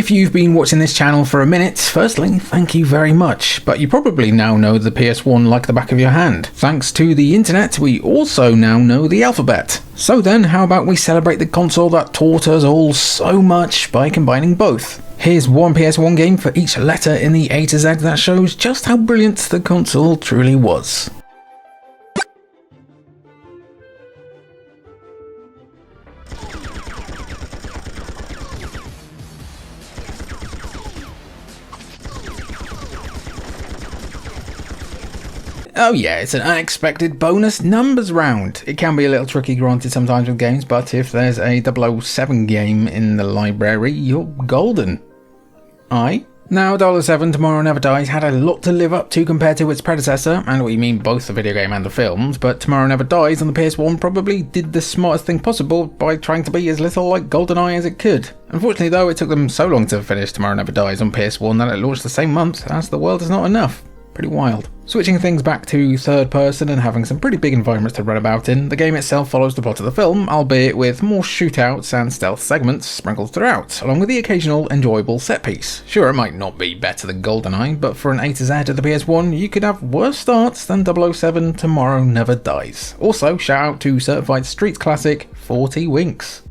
If you've been watching this channel for a minute, firstly, thank you very much, but you probably now know the PS1 like the back of your hand. Thanks to the internet, we also now know the alphabet. So then, how about we celebrate the console that taught us all so much by combining both? Here's one PS1 game for each letter in the A to Z that shows just how brilliant the console truly was. Oh yeah, it's an unexpected bonus numbers round. It can be a little tricky granted sometimes with games, but if there's a 007 game in the library, you're golden. Aye? Now 007 Tomorrow Never Dies had a lot to live up to compared to its predecessor, and we mean both the video game and the films, but Tomorrow Never Dies on the PS1 probably did the smartest thing possible by trying to be as little like GoldenEye as it could. Unfortunately though, it took them so long to finish Tomorrow Never Dies on PS1 that it launched the same month as The World Is Not Enough. Pretty wild. Switching things back to third person and having some pretty big environments to run about in, the game itself follows the plot of the film, albeit with more shootouts and stealth segments sprinkled throughout, along with the occasional enjoyable set piece. Sure, it might not be better than GoldenEye, but for an A to Z of the PS1, you could have worse starts than 007 Tomorrow Never Dies. Also, shout out to certified street classic 40 Winks.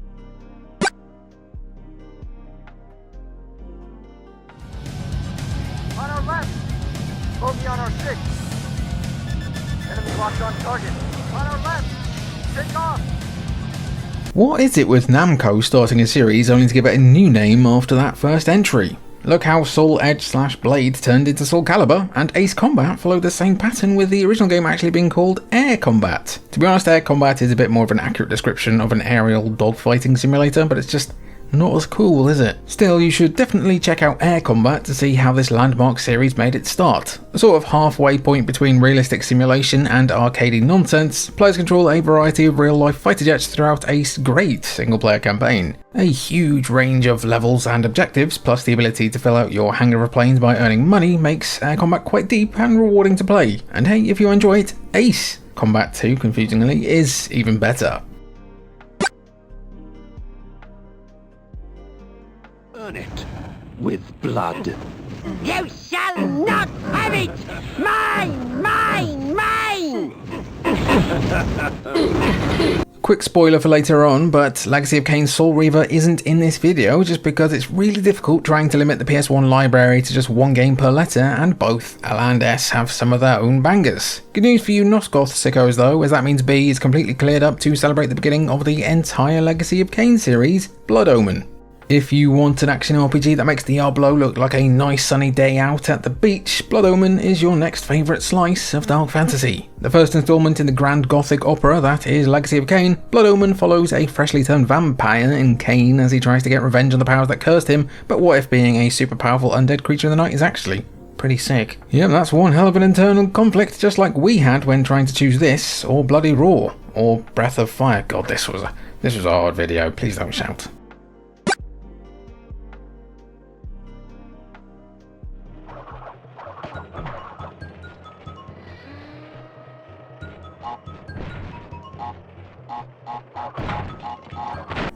On our left! Bogey on our 6. Enemy locked on target. On our left! Take off! What is it with Namco starting a series only to give it a new name after that first entry? Look how Soul Edge / Blade turned into Soul Calibur, and Ace Combat followed the same pattern with the original game actually being called Air Combat. To be honest, Air Combat is a bit more of an accurate description of an aerial dogfighting simulator, but it's just not as cool, is it? Still, you should definitely check out Air Combat to see how this landmark series made its start. A sort of halfway point between realistic simulation and arcadey nonsense, players control a variety of real-life fighter jets throughout a great single-player campaign. A huge range of levels and objectives, plus the ability to fill out your hangar of planes by earning money, makes Air Combat quite deep and rewarding to play. And hey, if you enjoy it, Ace Combat 2, confusingly, is even better. Earn it with blood. You shall not have it! Mine! Mine! Mine! Quick spoiler for later on, but Legacy of Kain's Soul Reaver isn't in this video just because it's really difficult trying to limit the PS1 library to just one game per letter, and both L and S have some of their own bangers. Good news for you Nosgoth sickos though, as that means B is completely cleared up to celebrate the beginning of the entire Legacy of Kain series, Blood Omen. If you want an action RPG that makes Diablo look like a nice sunny day out at the beach, Blood Omen is your next favourite slice of dark fantasy. The first instalment in the grand gothic opera that is Legacy of Kain, Blood Omen follows a freshly turned vampire in Kain as he tries to get revenge on the powers that cursed him, but what if being a super powerful undead creature in the night is actually pretty sick? Yeah, that's one hell of an internal conflict, just like we had when trying to choose this, or Bloody Roar, or Breath of Fire. God, this was a hard video, please don't shout.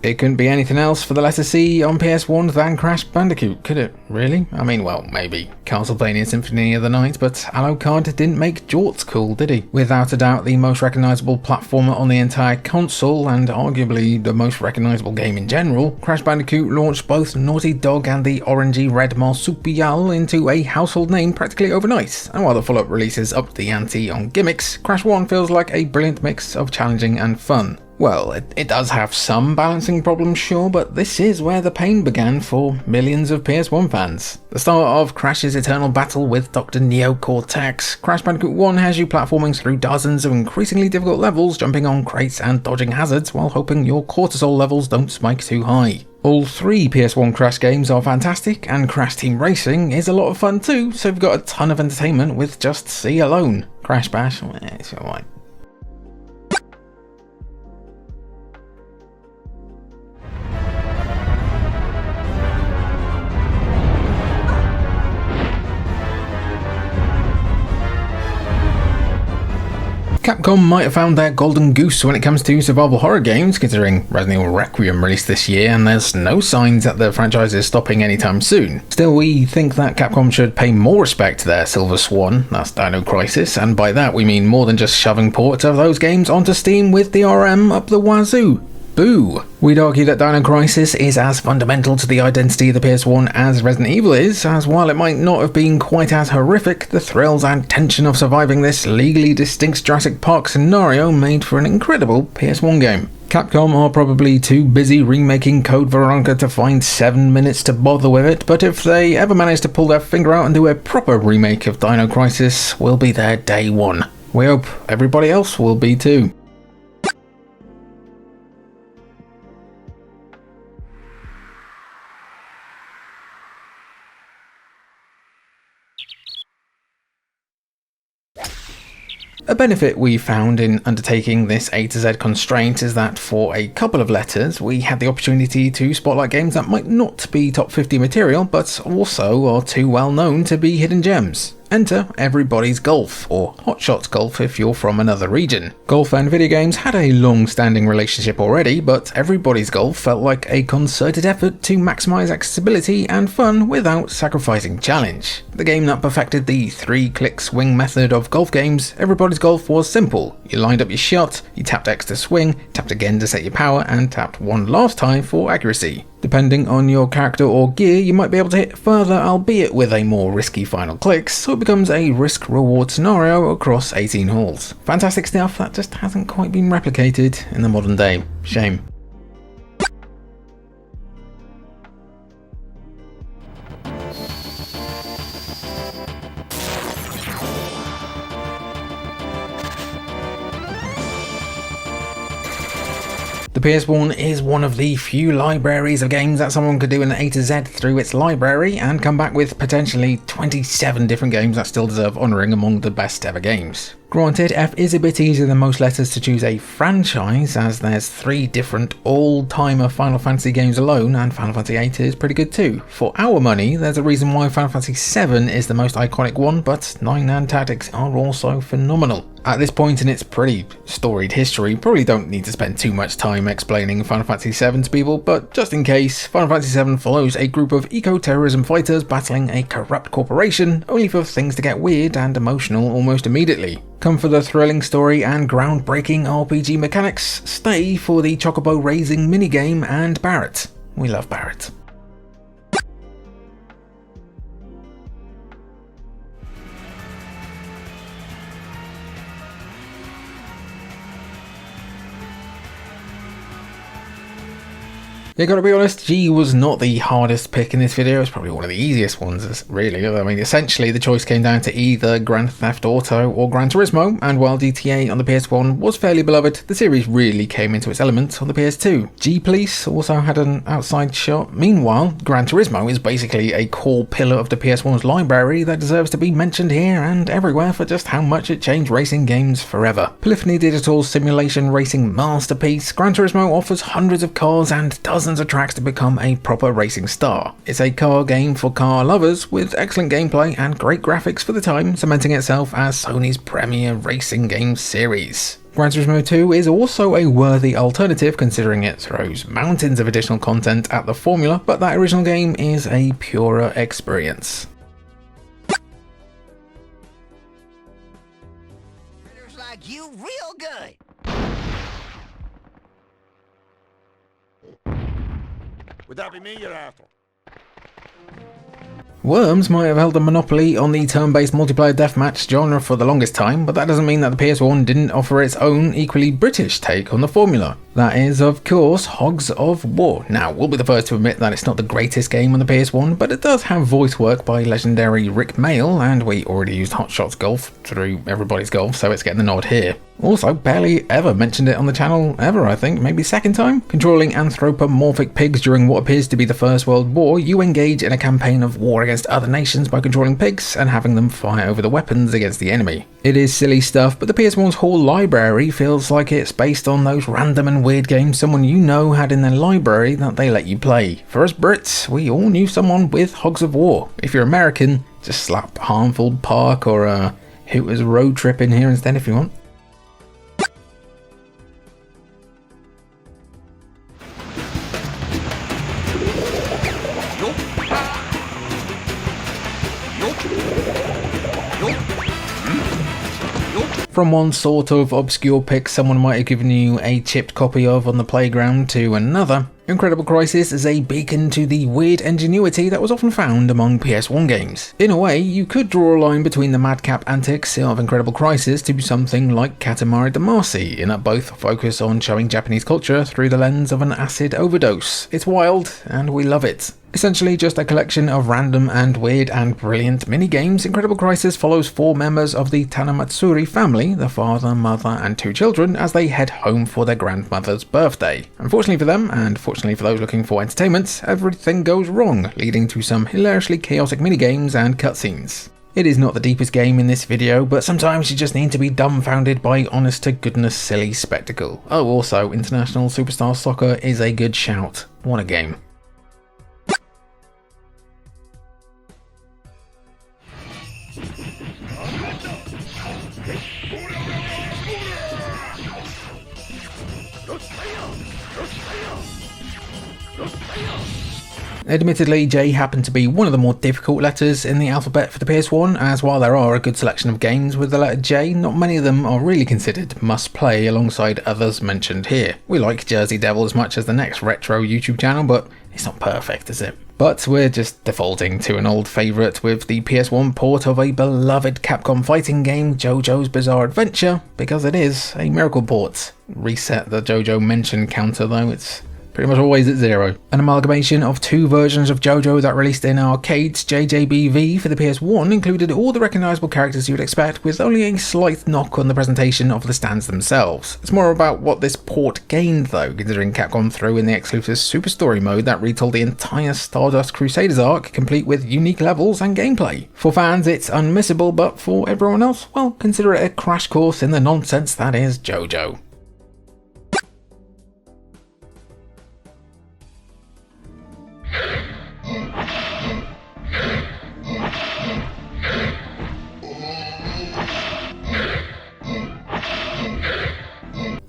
It couldn't be anything else for the letter C on PS1 than Crash Bandicoot, could it? Really? I mean, well, maybe Castlevania Symphony of the Night, but Alucard didn't make jorts cool, did he? Without a doubt the most recognisable platformer on the entire console, and arguably the most recognisable game in general, Crash Bandicoot launched both Naughty Dog and the orangey red marsupial into a household name practically overnight, and while the follow-up releases upped the ante on gimmicks, Crash 1 feels like a brilliant mix of challenging and fun. Well, it does have some balancing problems, sure, but this is where the pain began for millions of PS1 fans. The start of Crash's eternal battle with Dr. Neo Cortex, Crash Bandicoot 1 has you platforming through dozens of increasingly difficult levels, jumping on crates and dodging hazards while hoping your cortisol levels don't spike too high. All three PS1 Crash games are fantastic, and Crash Team Racing is a lot of fun too, so you've got a ton of entertainment with just C alone. Crash Bash, it's alright. Capcom might have found their golden goose when it comes to survival horror games, considering Resident Evil Requiem released this year and there's no signs that the franchise is stopping anytime soon. Still, we think that Capcom should pay more respect to their silver swan, that's Dino Crisis, and by that we mean more than just shoving ports of those games onto Steam with the RM up the wazoo. Boo! We'd argue that Dino Crisis is as fundamental to the identity of the PS1 as Resident Evil is, as while it might not have been quite as horrific, the thrills and tension of surviving this legally distinct Jurassic Park scenario made for an incredible PS1 game. Capcom are probably too busy remaking Code Veronica to find 7 minutes to bother with it, but if they ever manage to pull their finger out and do a proper remake of Dino Crisis, we'll be there day one. We hope everybody else will be too. A benefit we found in undertaking this A to Z constraint is that for a couple of letters we had the opportunity to spotlight games that might not be top 50 material but also are too well known to be hidden gems. Enter Everybody's Golf, or Hotshots Golf if you're from another region. Golf and video games had a long-standing relationship already, but Everybody's Golf felt like a concerted effort to maximise accessibility and fun without sacrificing challenge. The game that perfected the 3-click swing method of golf games, Everybody's Golf was simple. You lined up your shot, you tapped X to swing, tapped again to set your power, and tapped one last time for accuracy. Depending on your character or gear, you might be able to hit further, albeit with a more risky final clicks, so it becomes a risk-reward scenario across 18 holes. Fantastic stuff that just hasn't quite been replicated in the modern day. Shame. The PS1 is one of the few libraries of games that someone could do an A to Z through its library and come back with potentially 27 different games that still deserve honouring among the best ever games. Granted, F is a bit easier than most letters to choose a franchise, as there's 3 different all-timer Final Fantasy games alone, and Final Fantasy VIII is pretty good too. For our money, there's a reason why Final Fantasy VII is the most iconic one, but 9 and Tactics are also phenomenal. At this point in its pretty storied history, probably don't need to spend too much time explaining Final Fantasy VII to people, but just in case, Final Fantasy VII follows a group of eco-terrorism fighters battling a corrupt corporation, only for things to get weird and emotional almost immediately. Come for the thrilling story and groundbreaking RPG mechanics, stay for the Chocobo raising minigame and Barret. We love Barret. Yeah, gotta be honest, G was not the hardest pick in this video. It's probably one of the easiest ones, really. I mean, essentially the choice came down to either Grand Theft Auto or Gran Turismo, and while GTA on the PS1 was fairly beloved, the series really came into its element on the PS2. G-Police also had an outside shot. Meanwhile, Gran Turismo is basically a core pillar of the PS1's library that deserves to be mentioned here and everywhere for just how much it changed racing games forever. Polyphony Digital's simulation racing masterpiece, Gran Turismo offers hundreds of cars and dozens of tracks to become a proper racing star. It's a car game for car lovers with excellent gameplay and great graphics for the time, cementing itself as Sony's premier racing game series. Gran Turismo 2 is also a worthy alternative considering it throws mountains of additional content at the formula, but that original game is a purer experience. Like you real good. Would that be me you're after? Worms might have held a monopoly on the turn-based multiplayer deathmatch genre for the longest time, but that doesn't mean that the PS1 didn't offer its own equally British take on the formula. That is, of course, Hogs of War. Now, we'll be the first to admit that it's not the greatest game on the PS1, but it does have voice work by legendary Rick Mail, and we already used Hotshots Golf through Everybody's Golf, so it's getting the nod here. Also, barely ever mentioned it on the channel ever, I think, maybe second time? Controlling anthropomorphic pigs during what appears to be the First World War, you engage in a campaign of war against other nations by controlling pigs and having them fire over the weapons against the enemy. It is silly stuff, but the PS1's whole library feels like it's based on those random and weird games someone you know had in their library that they let you play. For us Brits, we all knew someone with Hogs of War. If you're American, just slap Harmfield Park or Hooters Road Trip in here instead if you want. From one sort of obscure pick someone might have given you a chipped copy of on the playground to another, Incredible Crisis is a beacon to the weird ingenuity that was often found among PS1 games. In a way, you could draw a line between the madcap antics of Incredible Crisis to something like Katamari Damacy, in that both focus on showing Japanese culture through the lens of an acid overdose. It's wild, and we love it. Essentially just a collection of random and weird and brilliant mini-games, Incredible Crisis follows 4 members of the Tanamatsuri family, the father, mother and 2 children, as they head home for their grandmother's birthday. Unfortunately for them, and fortunately for those looking for entertainment, everything goes wrong, leading to some hilariously chaotic minigames and cutscenes. It is not the deepest game in this video, but sometimes you just need to be dumbfounded by honest-to-goodness silly spectacle. Oh, also, International Superstar Soccer is a good shout. What a game. Admittedly, J happened to be one of the more difficult letters in the alphabet for the PS1, as while there are a good selection of games with the letter J, not many of them are really considered must-play alongside others mentioned here. We like Jersey Devil as much as the next retro YouTube channel, but it's not perfect, is it? But we're just defaulting to an old favourite with the PS1 port of a beloved Capcom fighting game, JoJo's Bizarre Adventure, because it is a miracle port. Reset the JoJo mention counter though, it's pretty much always at 0. An amalgamation of 2 versions of JoJo that released in arcades, JJBV for the PS1 included all the recognisable characters you would expect, with only a slight knock on the presentation of the stands themselves. It's more about what this port gained though, considering Capcom threw in the exclusive Super Story mode that retold the entire Stardust Crusaders arc, complete with unique levels and gameplay. For fans it's unmissable, but for everyone else, well, consider it a crash course in the nonsense that is JoJo.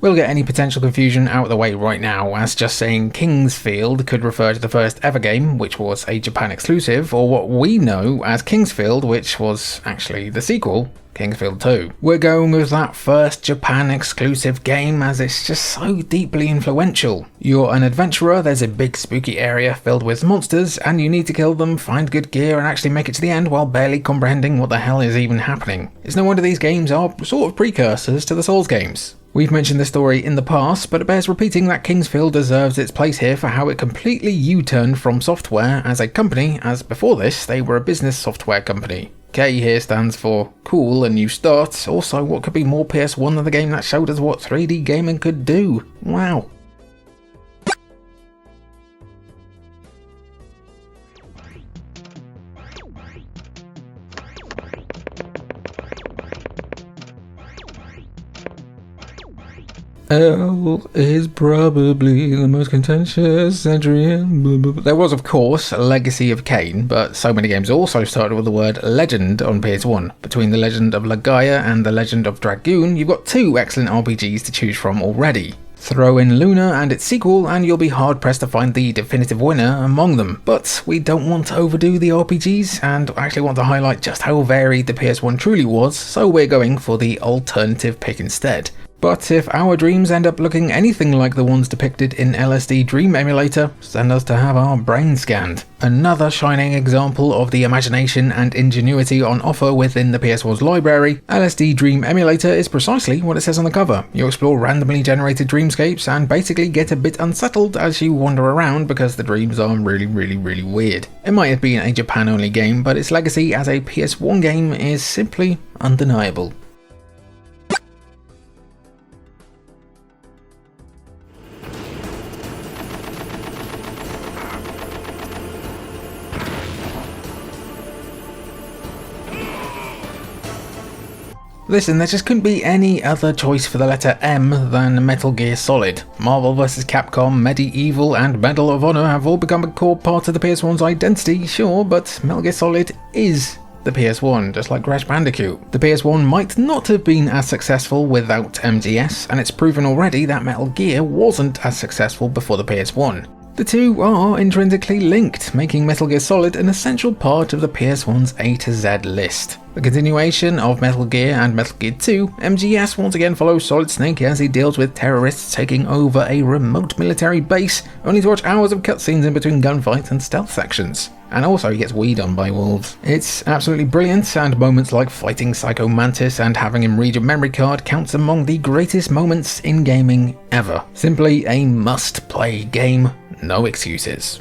We'll get any potential confusion out of the way right now, as just saying Kingsfield could refer to the first ever game, which was a Japan exclusive, or what we know as Kingsfield, which was actually the sequel, Kingsfield 2. We're going with that first Japan exclusive game as it's just so deeply influential. You're an adventurer, there's a big spooky area filled with monsters, and you need to kill them, find good gear and actually make it to the end while barely comprehending what the hell is even happening. It's no wonder these games are sort of precursors to the Souls games. We've mentioned this story in the past, but it bears repeating that Kingsfield deserves its place here for how it completely U-turned from software as a company, as before this they were a business software company. K here stands for cool and new start, also what could be more PS1 than the game that showed us what 3D gaming could do. Wow. L is probably the most contentious entry in... There was, of course, a Legacy of Kain, but so many games also started with the word Legend on PS1. Between The Legend of Legaia and The Legend of Dragoon, you've got 2 excellent RPGs to choose from already. Throw in Luna and its sequel and you'll be hard pressed to find the definitive winner among them. But we don't want to overdo the RPGs and actually want to highlight just how varied the PS1 truly was, so we're going for the alternative pick instead. But if our dreams end up looking anything like the ones depicted in LSD Dream Emulator, send us to have our brain scanned. Another shining example of the imagination and ingenuity on offer within the PS1's library, LSD Dream Emulator is precisely what it says on the cover. You explore randomly generated dreamscapes and basically get a bit unsettled as you wander around because the dreams are really weird. It might have been a Japan-only game, but its legacy as a PS1 game is simply undeniable. Listen, there just couldn't be any other choice for the letter M than Metal Gear Solid. Marvel vs. Capcom, Medieval and Medal of Honor have all become a core part of the PS1's identity, sure, but Metal Gear Solid is the PS1, just like Crash Bandicoot. The PS1 might not have been as successful without MGS, and it's proven already that Metal Gear wasn't as successful before the PS1. The two are intrinsically linked, making Metal Gear Solid an essential part of the PS1's A to Z list. The continuation of Metal Gear and Metal Gear 2, MGS once again follows Solid Snake as he deals with terrorists taking over a remote military base, only to watch hours of cutscenes in between gunfights and stealth sections. And also he gets weed on by wolves. It's absolutely brilliant, and moments like fighting Psycho Mantis and having him read your memory card counts among the greatest moments in gaming ever. Simply a must-play game, no excuses.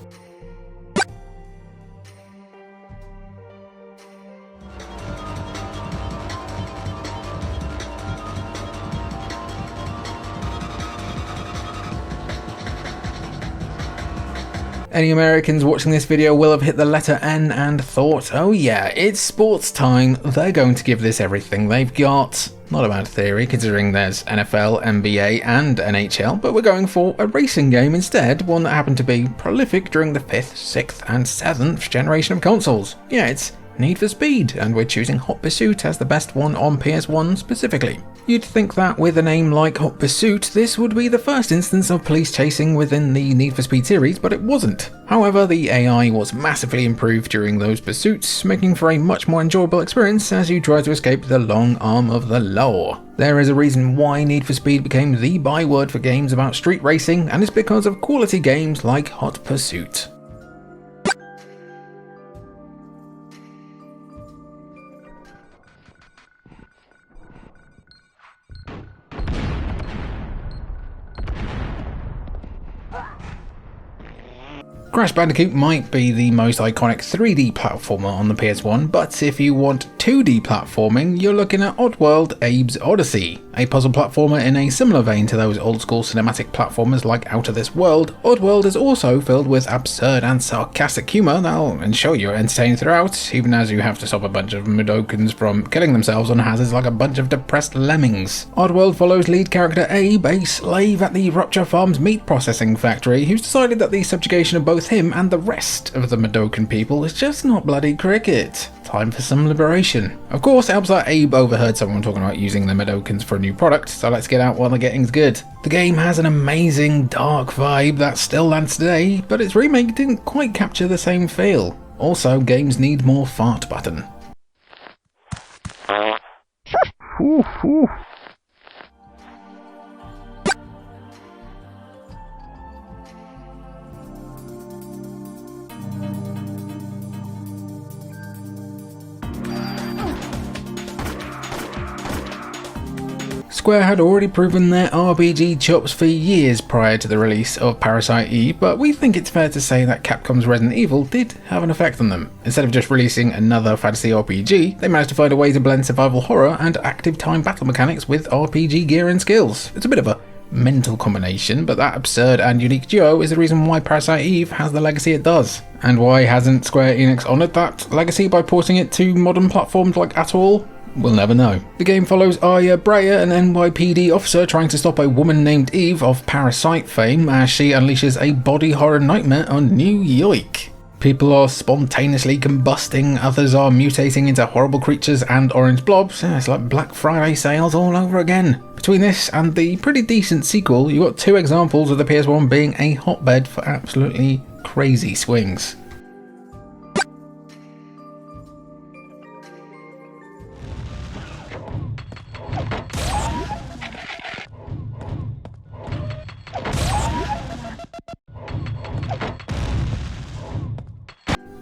Any Americans watching this video will have hit the letter N and thought, oh yeah, it's sports time, they're going to give this everything they've got. Not a bad theory, considering there's NFL, NBA and NHL, but we're going for a racing game instead, one that happened to be prolific during the 5th, 6th and 7th generation of consoles. Yeah, it's Need for Speed, and we're choosing Hot Pursuit as the best one on PS1 specifically. You'd think that with a name like Hot Pursuit, this would be the first instance of police chasing within the Need for Speed series, but it wasn't. However, the AI was massively improved during those pursuits, making for a much more enjoyable experience as you try to escape the long arm of the law. There is a reason why Need for Speed became the byword for games about street racing, and it's because of quality games like Hot Pursuit. Crash Bandicoot might be the most iconic 3D platformer on the PS1, but if you want 2D platforming, you're looking at Oddworld Abe's Odyssey. A puzzle platformer in a similar vein to those old school cinematic platformers like Out of This World, Oddworld is also filled with absurd and sarcastic humour that'll ensure you're entertained throughout, even as you have to stop a bunch of Mudokons from killing themselves on hazards like a bunch of depressed lemmings. Oddworld follows lead character Abe, a slave at the Rupture Farms meat processing factory, who's decided that the subjugation of both him and the rest of the Mudokon people is just not bloody cricket. Time for some liberation. Of course, it helps that Abe overheard someone talking about using the Mudokons for a new product, so let's get out while the getting's good. The game has an amazing dark vibe that still lands today, but its remake didn't quite capture the same feel. Also, games need more fart button. Square had already proven their RPG chops for years prior to the release of Parasite Eve, but we think it's fair to say that Capcom's Resident Evil did have an effect on them. Instead of just releasing another fantasy RPG, they managed to find a way to blend survival horror and active time battle mechanics with RPG gear and skills. It's a bit of a mental combination, but that absurd and unique duo is the reason why Parasite Eve has the legacy it does. And why hasn't Square Enix honoured that legacy by porting it to modern platforms like at all? We'll never know. The game follows Aya Breyer, an NYPD officer trying to stop a woman named Eve of Parasite fame as she unleashes a body horror nightmare on New York. People are spontaneously combusting, others are mutating into horrible creatures and orange blobs. It's like Black Friday sales all over again. Between this and the pretty decent sequel, you got two examples of the PS1 being a hotbed for absolutely crazy swings.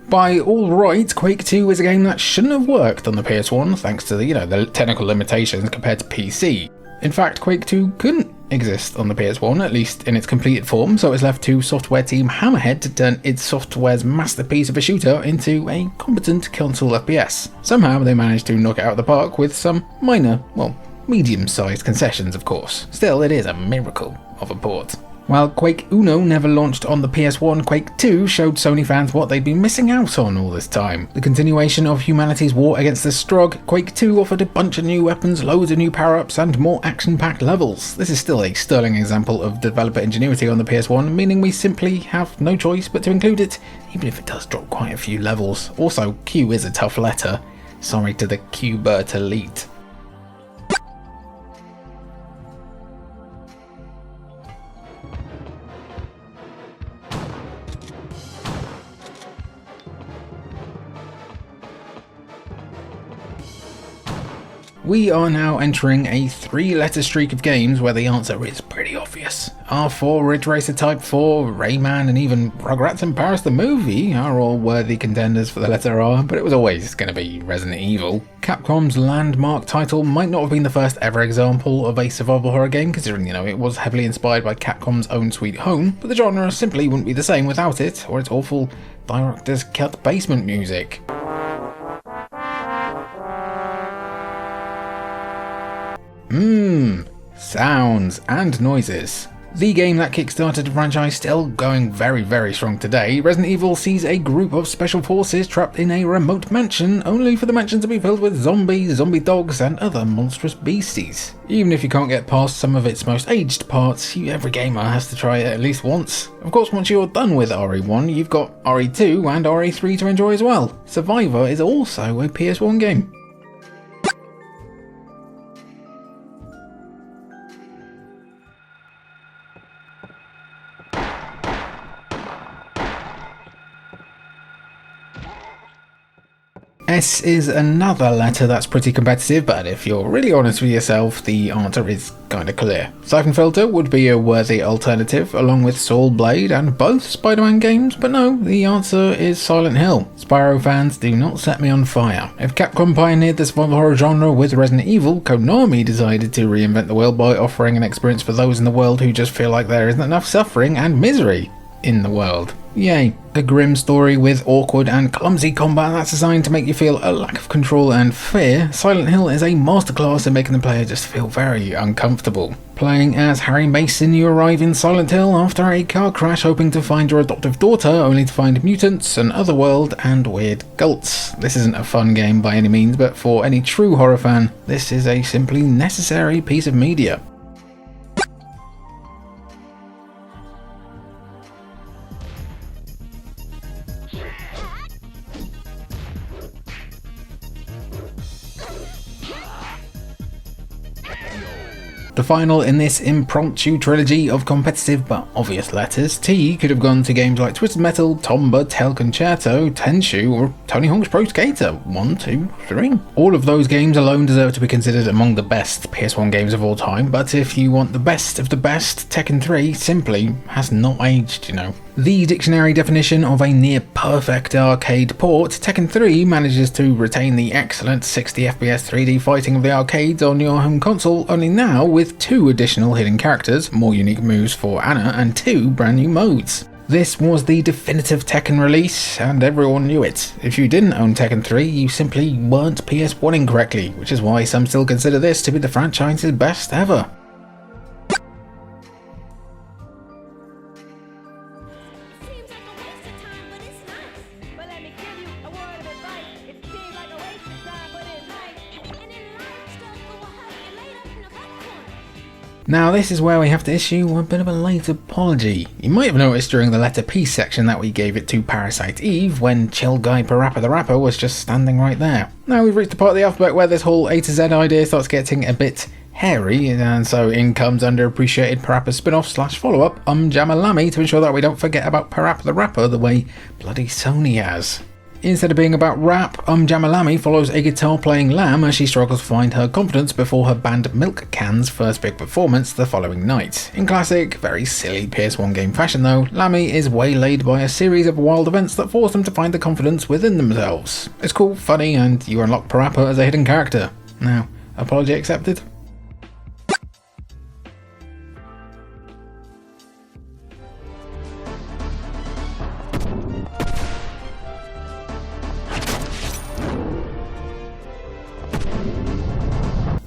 By all rights, Quake 2 is a game that shouldn't have worked on the PS1 thanks to the technical limitations compared to PC. In fact, Quake 2 couldn't exist on the PS1, at least in its completed form, so it's left to software team Hammerhead to turn id Software's masterpiece of a shooter into a competent console FPS. Somehow they managed to knock it out of the park with some minor, medium-sized concessions of course. Still, it is a miracle of a port. While Quake Uno never launched on the PS1, Quake 2 showed Sony fans what they'd been missing out on all this time. The continuation of humanity's war against the Strogg, Quake 2 offered a bunch of new weapons, loads of new power-ups, and more action-packed levels. This is still a sterling example of developer ingenuity on the PS1, meaning we simply have no choice but to include it, even if it does drop quite a few levels. Also, Q is a tough letter. Sorry to the Q-Bert elite. We are now entering a 3-letter streak of games where the answer is pretty obvious. R4, Ridge Racer Type 4, Rayman, and even Rugrats in Paris the Movie are all worthy contenders for the letter R, but it was always going to be Resident Evil. Capcom's landmark title might not have been the first ever example of a survival horror game, considering, it was heavily inspired by Capcom's own Sweet Home, but the genre simply wouldn't be the same without it, or its awful director's cut basement music. Sounds and noises. The game that kickstarted the franchise still going very, very strong today, Resident Evil sees a group of special forces trapped in a remote mansion, only for the mansion to be filled with zombies, zombie dogs, and other monstrous beasties. Even if you can't get past some of its most aged parts, every gamer has to try it at least once. Of course, once you're done with RE1, you've got RE2 and RE3 to enjoy as well. Survivor is also a PS1 game. S is another letter that's pretty competitive, but if you're really honest with yourself, the answer is kinda clear. Siphon Filter would be a worthy alternative, along with Soul Blade and both Spider-Man games, but no, the answer is Silent Hill. Spyro fans, do not set me on fire. If Capcom pioneered the survival horror genre with Resident Evil, Konami decided to reinvent the wheel by offering an experience for those in the world who just feel like there isn't enough suffering and misery in the world. Yay. A grim story with awkward and clumsy combat that's designed to make you feel a lack of control and fear, Silent Hill is a masterclass in making the player just feel very uncomfortable. Playing as Harry Mason, you arrive in Silent Hill after a car crash hoping to find your adoptive daughter, only to find mutants, an otherworld, and weird cults. This isn't a fun game by any means, but for any true horror fan, this is a simply necessary piece of media. The final in this impromptu trilogy of competitive but obvious letters, T could have gone to games like Twisted Metal, Tomba, Tail Concerto, Tenchu, or Tony Hawk's Pro Skater 1, 2, 3. All of those games alone deserve to be considered among the best PS1 games of all time, but if you want the best of the best, Tekken 3 simply has not aged, The dictionary definition of a near-perfect arcade port, Tekken 3 manages to retain the excellent 60 FPS 3D fighting of the arcades on your home console, only now with 2 additional hidden characters, more unique moves for Anna, and 2 brand new modes. This was the definitive Tekken release, and everyone knew it. If you didn't own Tekken 3, you simply weren't PS1ing correctly, which is why some still consider this to be the franchise's best ever. Now this is where we have to issue a bit of a late apology. You might have noticed during the letter P section that we gave it to Parasite Eve when Chill Guy Parappa the Rapper was just standing right there. Now we've reached the part of the alphabet where this whole A to Z idea starts getting a bit hairy, and so in comes underappreciated Parappa spin-off / follow-up Jamalami to ensure that we don't forget about Parappa the Rapper the way bloody Sony has. Instead of being about rap, Jamalami follows a guitar-playing lamb as she struggles to find her confidence before her band Milk Can's first big performance the following night. In classic, very silly PS1 game fashion though, Lammy is waylaid by a series of wild events that force them to find the confidence within themselves. It's cool, funny, and you unlock Parappa as a hidden character. Now, apology accepted?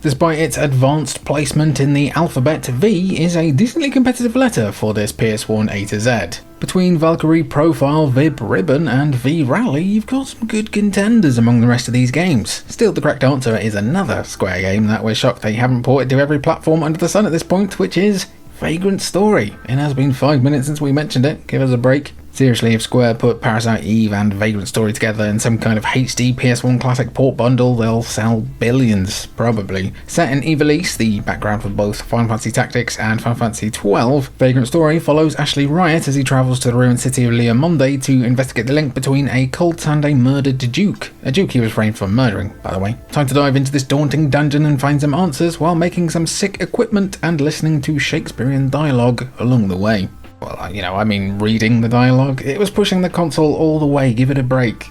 Despite its advanced placement in the alphabet, V is a decently competitive letter for this PS1 A to Z. Between Valkyrie Profile, Vib Ribbon, and V Rally, you've got some good contenders among the rest of these games. Still, the correct answer is another Square game that we're shocked they haven't ported to every platform under the sun at this point, which is Vagrant Story. It has been 5 minutes since we mentioned it, give us a break. Seriously, if Square put Parasite Eve and Vagrant Story together in some kind of HD PS1 classic port bundle, they'll sell billions, probably. Set in Ivalice, the background for both Final Fantasy Tactics and Final Fantasy XII, Vagrant Story follows Ashley Riot as he travels to the ruined city of Leomonde to investigate the link between a cult and a murdered duke. A duke he was framed for murdering, by the way. Time to dive into this daunting dungeon and find some answers while making some sick equipment and listening to Shakespearean dialogue along the way. Well, I mean reading the dialogue. It was pushing the console all the way, give it a break.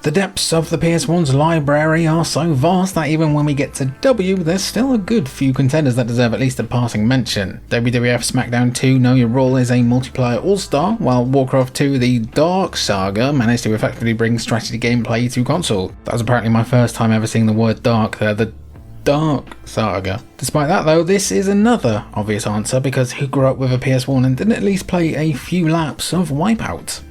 The depths of the PS1's library are so vast that even when we get to W, there's still a good few contenders that deserve at least a passing mention. WWF SmackDown 2 Know Your Role is a multiplayer all-star, while Warcraft 2 The Dark Saga managed to effectively bring strategy gameplay to console. That was apparently my first time ever seeing the word dark there, the Dark Saga. Despite that though, this is another obvious answer because who grew up with a PS1 and didn't at least play a few laps of Wipeout?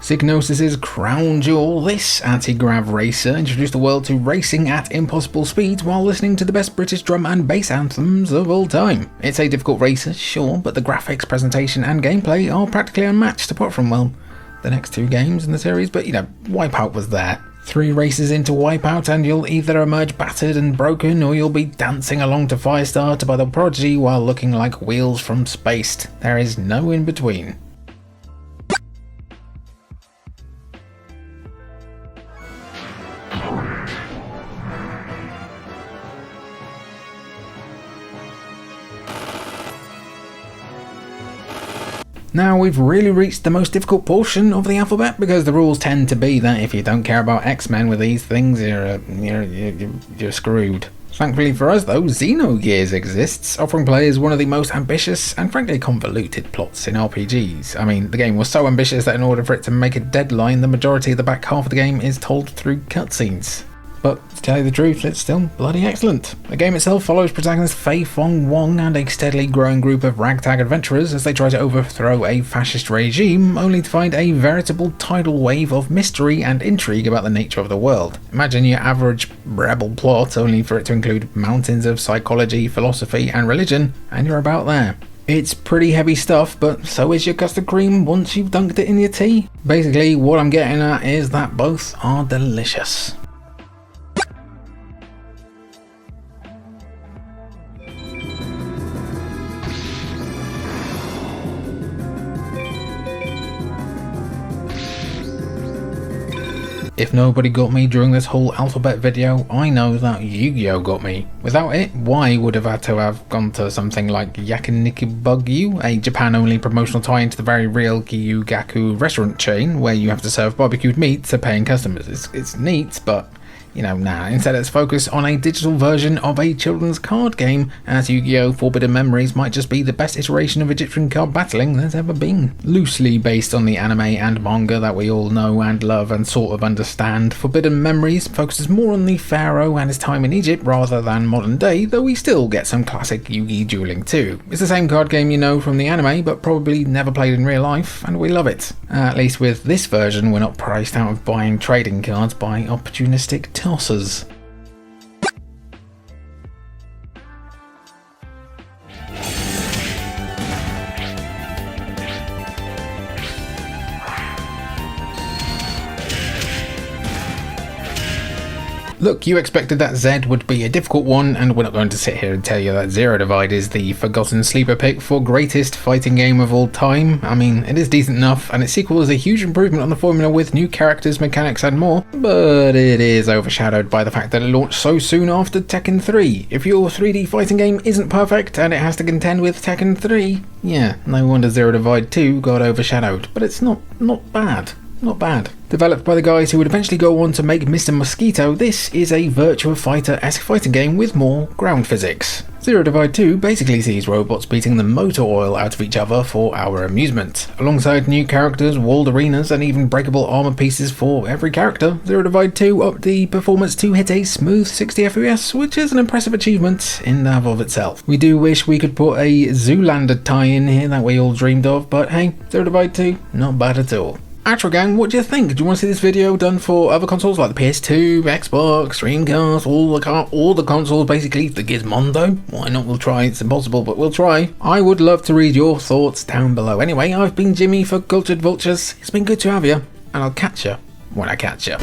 Psygnosis's crown jewel, this anti-grav racer introduced the world to racing at impossible speeds while listening to the best British drum and bass anthems of all time. It's a difficult racer, sure, but the graphics, presentation and gameplay are practically unmatched apart from, well, the next two games in the series, but Wipeout was there. 3 races into Wipeout and you'll either emerge battered and broken or you'll be dancing along to Firestarter by the Prodigy while looking like wheels from Spaced. There is no in between. Now we've really reached the most difficult portion of the alphabet because the rules tend to be that if you don't care about X-Men with these things, you're screwed. Thankfully for us though, Xenogears exists, offering players one of the most ambitious and frankly convoluted plots in RPGs. I mean, the game was so ambitious that in order for it to make a deadline, the majority of the back half of the game is told through cutscenes. But to tell you the truth, it's still bloody excellent. The game itself follows protagonist Fei Fong Wong and a steadily growing group of ragtag adventurers as they try to overthrow a fascist regime, only to find a veritable tidal wave of mystery and intrigue about the nature of the world. Imagine your average rebel plot, only for it to include mountains of psychology, philosophy and religion, and you're about there. It's pretty heavy stuff, but so is your custard cream once you've dunked it in your tea. Basically, what I'm getting at is that both are delicious. If nobody got me during this whole alphabet video, I know that Yu-Gi-Oh got me. Without it, Y would have had to have gone to something like Yakinikibugyu, a Japan-only promotional tie-in to the very real Gyugaku restaurant chain, where you have to serve barbecued meat to paying customers. It's neat, but instead let's focus on a digital version of a children's card game, as Yu-Gi-Oh! Forbidden Memories might just be the best iteration of Egyptian card battling there's ever been. Loosely based on the anime and manga that we all know and love and sort of understand, Forbidden Memories focuses more on the pharaoh and his time in Egypt rather than modern day, though we still get some classic Yugi dueling too. It's the same card game you know from the anime, but probably never played in real life, and we love it. At least with this version, we're not priced out of buying trading cards by opportunistic tossers. Look, you expected that Z would be a difficult one, and we're not going to sit here and tell you that Zero Divide is the forgotten sleeper pick for greatest fighting game of all time. I mean, it is decent enough, and its sequel is a huge improvement on the formula with new characters, mechanics and more, but it is overshadowed by the fact that it launched so soon after Tekken 3. If your 3D fighting game isn't perfect and it has to contend with Tekken 3, yeah, no wonder Zero Divide 2 got overshadowed, but it's not bad. Not bad. Developed by the guys who would eventually go on to make Mr. Mosquito, this is a Virtua Fighter-esque fighting game with more ground physics. Zero Divide 2 basically sees robots beating the motor oil out of each other for our amusement. Alongside new characters, walled arenas, and even breakable armor pieces for every character, Zero Divide 2 upped the performance to hit a smooth 60 FPS, which is an impressive achievement in and of itself. We do wish we could put a Zoolander tie-in here that we all dreamed of, but hey, Zero Divide 2, not bad at all. Actual gang, what do you think? Do you want to see this video done for other consoles like the PS2, Xbox, Dreamcast, all the consoles, basically the Gizmondo? Why not? We'll try. It's impossible, but we'll try. I would love to read your thoughts down below. Anyway, I've been Jimmy for Cultured Vultures. It's been good to have you, and I'll catch you when I catch you.